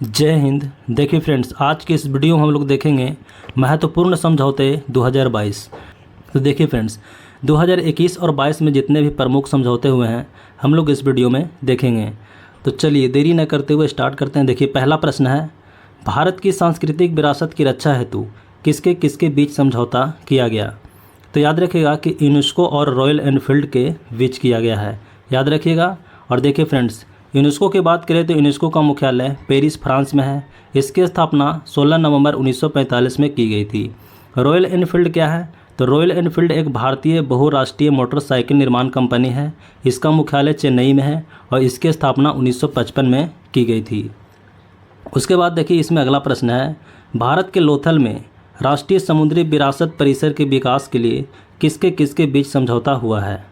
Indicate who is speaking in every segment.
Speaker 1: जय हिंद। देखिए फ्रेंड्स, आज के इस वीडियो में हम लोग देखेंगे महत्वपूर्ण समझौते 2022। तो देखिए फ्रेंड्स, 2021 और 22 में जितने भी प्रमुख समझौते हुए हैं हम लोग इस वीडियो में देखेंगे। तो चलिए देरी न करते हुए स्टार्ट करते हैं। देखिए पहला प्रश्न है, भारत की सांस्कृतिक विरासत की रक्षा हेतु किसके किसके बीच समझौता किया गया। तो याद रखिएगा कि यूनेस्को और रॉयल एनफील्ड के बीच किया गया है, याद रखिएगा। और देखिए फ्रेंड्स, यूनेस्को की बात करें तो यूनेस्को का मुख्यालय पेरिस फ्रांस में है। इसकी स्थापना 16 नवंबर 1945 में की गई थी। रॉयल एनफील्ड क्या है? तो रॉयल एनफील्ड एक भारतीय बहुराष्ट्रीय मोटरसाइकिल निर्माण कंपनी है। इसका मुख्यालय चेन्नई में है और इसकी स्थापना 1955 में की गई थी। उसके बाद देखिए इसमें अगला प्रश्न है, भारत के लोथल में राष्ट्रीय समुद्री विरासत परिसर के विकास के लिए किसके किसके बीच समझौता हुआ है।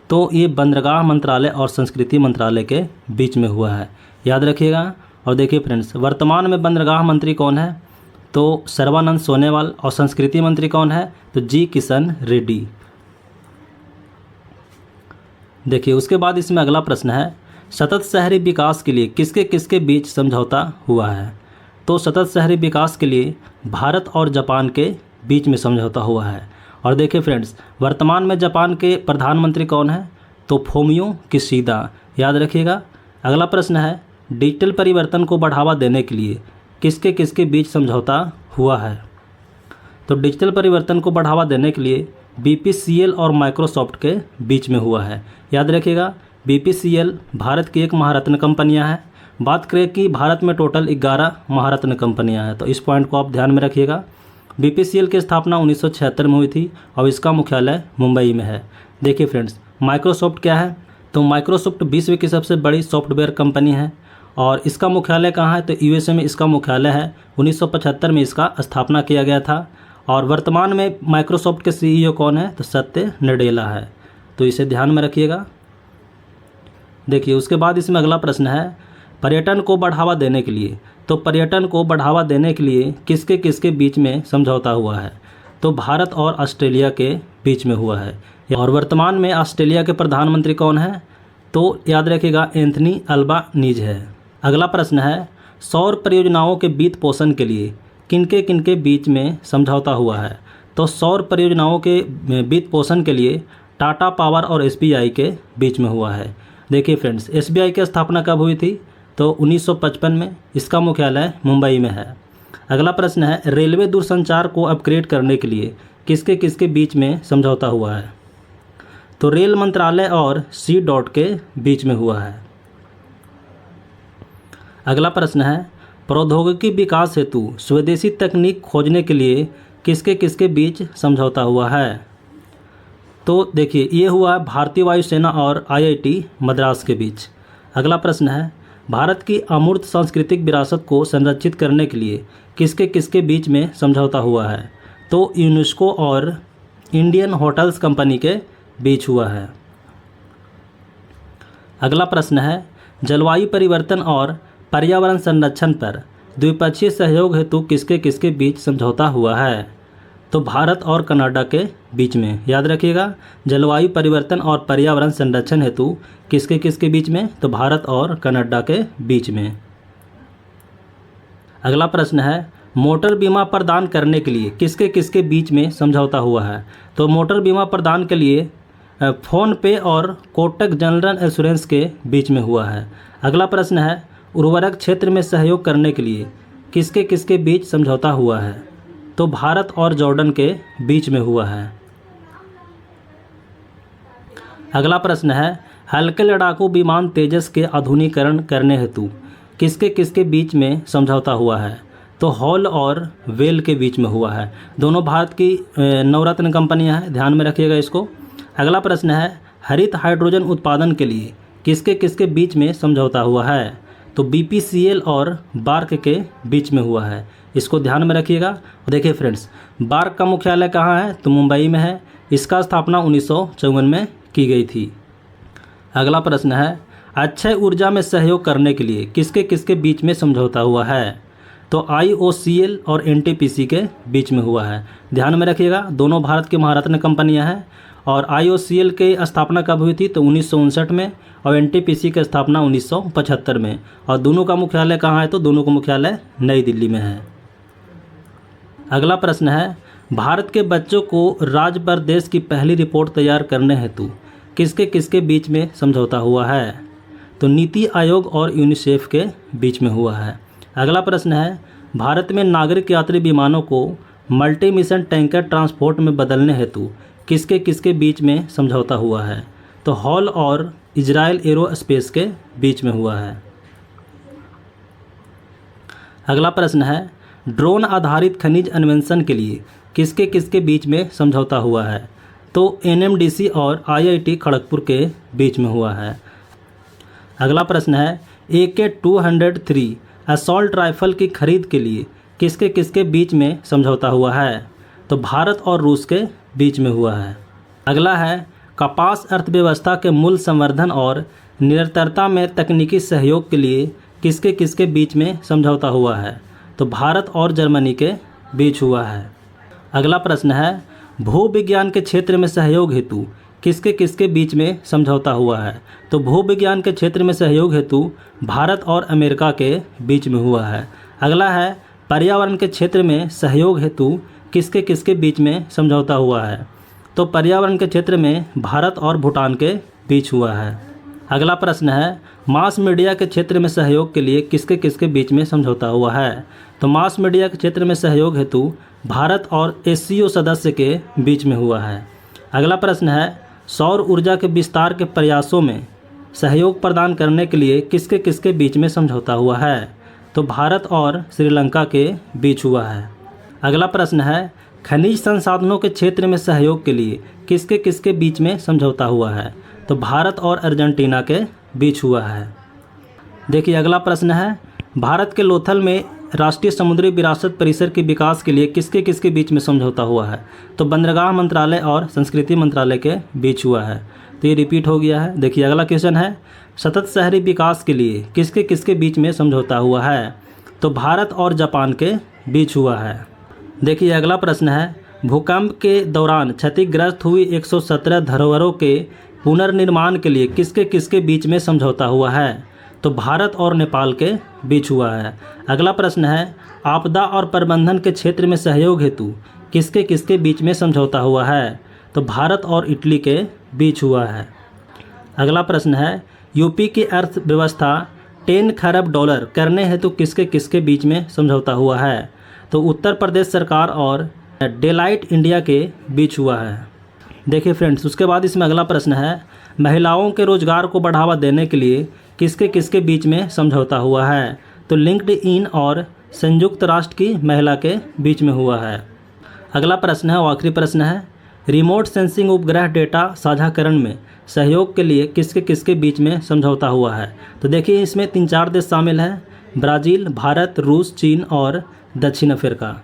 Speaker 1: तो ये बंदरगाह मंत्रालय और संस्कृति मंत्रालय के बीच में हुआ है, याद रखिएगा। और देखिए फ्रेंड्स, वर्तमान में बंदरगाह मंत्री कौन है? तो सर्बानंद सोनोवाल। और संस्कृति मंत्री कौन है? तो जी किशन रेड्डी। देखिए उसके बाद इसमें अगला प्रश्न है, सतत शहरी विकास के लिए किसके किसके बीच समझौता हुआ है। तो सतत शहरी विकास के लिए भारत और जापान के बीच में समझौता हुआ है। और देखिए फ्रेंड्स, वर्तमान में जापान के प्रधानमंत्री कौन है? तो फूमियो किशिदा, याद रखिएगा। अगला प्रश्न है, डिजिटल परिवर्तन को बढ़ावा देने के लिए किसके किसके बीच समझौता हुआ है। तो डिजिटल परिवर्तन को बढ़ावा देने के लिए बीपीसीएल और माइक्रोसॉफ्ट के बीच में हुआ है, याद रखिएगा। बीपीसीएल भारत की एक महारत्न कंपनियां हैं। बात करें कि भारत में टोटल 11 महारत्न कंपनियां हैं, तो इस पॉइंट को आप ध्यान में रखिएगा। बीपीसीएल की स्थापना 1976 में हुई थी और इसका मुख्यालय मुंबई में है। देखिए फ्रेंड्स, माइक्रोसॉफ्ट क्या है? तो माइक्रोसॉफ्ट विश्व की सबसे बड़ी सॉफ्टवेयर कंपनी है और इसका मुख्यालय कहाँ है? तो यूएसए में इसका मुख्यालय है। 1975 में इसका स्थापना किया गया था। और वर्तमान में माइक्रोसॉफ्ट के सीईओ कौन है? तो सत्य नडेला है, तो इसे ध्यान में रखिएगा। देखिए उसके बाद इसमें अगला प्रश्न है, पर्यटन को बढ़ावा देने के लिए। तो पर्यटन को बढ़ावा देने के लिए किसके किसके बीच में समझौता हुआ है। तो भारत और ऑस्ट्रेलिया के बीच में हुआ है। और वर्तमान में ऑस्ट्रेलिया के प्रधानमंत्री कौन है? तो याद रखिएगा एंथनी अल्बानीज है। अगला प्रश्न है, सौर परियोजनाओं के वित्त पोषण के लिए किनके किनके बीच में समझौता हुआ है। तो सौर परियोजनाओं के वित्त पोषण के लिए टाटा पावर और एसबीआई के बीच में हुआ है। देखिए फ्रेंड्स, एसबीआई की स्थापना कब हुई थी? तो 1955 में। इसका मुख्यालय मुंबई में है। अगला प्रश्न है, रेलवे दूरसंचार को अपग्रेड करने के लिए किसके किसके बीच में समझौता हुआ है। तो रेल मंत्रालय और सी डॉट के बीच में हुआ है। अगला प्रश्न है, प्रौद्योगिकी विकास हेतु स्वदेशी तकनीक खोजने के लिए किसके किसके बीच समझौता हुआ है। तो देखिए ये हुआ भारतीय वायुसेना और आईआईटी मद्रास के बीच। अगला प्रश्न है, भारत की अमूर्त सांस्कृतिक विरासत को संरक्षित करने के लिए किसके किसके बीच में समझौता हुआ है। तो यूनेस्को और इंडियन होटल्स कंपनी के बीच हुआ है। अगला प्रश्न है, जलवायु परिवर्तन और पर्यावरण संरक्षण पर द्विपक्षीय सहयोग हेतु किसके किसके बीच समझौता हुआ है। तो भारत और कनाडा के बीच में, याद रखिएगा। जलवायु परिवर्तन और पर्यावरण संरक्षण हेतु किसके किसके बीच में? तो भारत और कनाडा के बीच में। अगला प्रश्न है, मोटर बीमा प्रदान करने के लिए किसके किसके बीच में समझौता हुआ है। तो मोटर बीमा प्रदान के लिए फोन पे और कोटक जनरल इंश्योरेंस के बीच में हुआ है। अगला प्रश्न है, उर्वरक क्षेत्र में सहयोग करने के लिए किसके किसके बीच समझौता हुआ है। तो भारत और जॉर्डन के बीच में हुआ है। अगला प्रश्न है, हल्के लड़ाकू विमान तेजस के आधुनिकीकरण करने हेतु किसके किसके बीच में समझौता हुआ है। तो हॉल और वेल के बीच में हुआ है। दोनों भारत की नवरत्न कंपनियां हैं, ध्यान में रखिएगा इसको। अगला प्रश्न है, हरित हाइड्रोजन उत्पादन के लिए किसके किसके बीच में समझौता हुआ है। तो बीपीसीएल और बार्क के बीच में हुआ है, इसको ध्यान में रखिएगा। देखिए फ्रेंड्स, बार्क का मुख्यालय कहाँ है? तो मुंबई में है। इसका स्थापना 1954 में की गई थी। अगला प्रश्न है, अक्षय ऊर्जा में सहयोग करने के लिए किसके किसके बीच में समझौता हुआ है। तो IOCL और NTPC के बीच में हुआ है, ध्यान में रखिएगा। दोनों भारत की महारत्न कंपनियां हैं। और IOCL की स्थापना कब हुई थी? तो 1959 में, और NTPC की स्थापना 1975 में। और दोनों का मुख्यालय कहाँ है? तो दोनों का मुख्यालय नई दिल्ली में है। अगला प्रश्न है, भारत के बच्चों को राज्य पर देश की पहली रिपोर्ट तैयार करने हेतु किसके किसके बीच में समझौता हुआ है? तो नीति आयोग और यूनिसेफ के बीच में हुआ है। अगला प्रश्न है, भारत में नागरिक यात्री विमानों को मल्टी मिशन टैंकर ट्रांसपोर्ट में बदलने हेतु किसके किसके बीच में समझौता हुआ है? तो हॉल और इजराइल एरोस्पेस के बीच में हुआ है। अगला प्रश्न है, ड्रोन आधारित खनिज अन्वेषण के लिए किसके किसके बीच में समझौता हुआ है? तो NMDC और IIT खड़गपुर के बीच में हुआ है। अगला प्रश्न है, AK-203 असॉल्ट राइफल की खरीद के लिए किसके किसके बीच में समझौता हुआ है? तो भारत और रूस के बीच में हुआ है। अगला है, कपास अर्थव्यवस्था के मूल्य संवर्धन और निरंतरता में तकनीकी सहयोग के लिए किसके किसके बीच में समझौता हुआ है? तो भारत और जर्मनी के बीच हुआ है। अगला प्रश्न है, भूविज्ञान के क्षेत्र में सहयोग हेतु किसके किसके बीच में समझौता हुआ है? तो भूविज्ञान के क्षेत्र में सहयोग हेतु भारत और अमेरिका के बीच में हुआ है। अगला है, पर्यावरण के क्षेत्र में सहयोग हेतु किसके किसके बीच में समझौता हुआ है? तो पर्यावरण के क्षेत्र में भारत और भूटान के बीच हुआ है। अगला प्रश्न है, मास मीडिया के क्षेत्र में सहयोग के लिए किसके किसके बीच में समझौता हुआ है? तो मास मीडिया के क्षेत्र में सहयोग हेतु भारत और SCO सदस्य के बीच में हुआ है। अगला प्रश्न है, सौर ऊर्जा के विस्तार के प्रयासों में सहयोग प्रदान करने के लिए किसके किसके बीच में समझौता हुआ है? तो भारत और श्रीलंका के बीच हुआ है। अगला प्रश्न है, खनिज संसाधनों के क्षेत्र में सहयोग के लिए किसके किसके बीच में समझौता हुआ है? तो भारत और अर्जेंटीना के बीच हुआ है। देखिए अगला प्रश्न है, भारत के लोथल में राष्ट्रीय समुद्री विरासत परिसर के विकास के लिए किसके किसके बीच में समझौता हुआ है? तो बंदरगाह मंत्रालय और संस्कृति मंत्रालय के बीच हुआ है। तो ये रिपीट हो गया है। देखिए अगला क्वेश्चन है, सतत शहरी विकास के लिए किसके किसके बीच में समझौता हुआ है? तो भारत और जापान के बीच हुआ है। देखिए अगला प्रश्न है, भूकंप के दौरान क्षतिग्रस्त हुई 117 धरोहरों के पुनर्निर्माण के लिए किसके किसके बीच में समझौता हुआ है? तो भारत और नेपाल के बीच हुआ है। अगला प्रश्न है, आपदा और प्रबंधन के क्षेत्र में सहयोग हेतु किसके किसके बीच में समझौता हुआ है? तो भारत और इटली के बीच हुआ है। अगला प्रश्न है, यूपी की अर्थव्यवस्था 10 खरब डॉलर करने हेतु किसके किसके बीच में समझौता हुआ है? तो उत्तर प्रदेश सरकार और डेलाइट इंडिया के बीच हुआ है। देखिए फ्रेंड्स, उसके बाद इसमें अगला प्रश्न है, महिलाओं के रोजगार को बढ़ावा देने के लिए किसके किसके बीच में समझौता हुआ है? तो लिंक्डइन और संयुक्त राष्ट्र की महिला के बीच में हुआ है। अगला प्रश्न है और आखिरी प्रश्न है, रिमोट सेंसिंग उपग्रह डेटा साझाकरण में सहयोग के लिए किसके किसके बीच में समझौता हुआ है? तो देखिए इसमें 3-4 देश शामिल हैं, ब्राज़ील, भारत, रूस, चीन और दक्षिण अफ्रीका।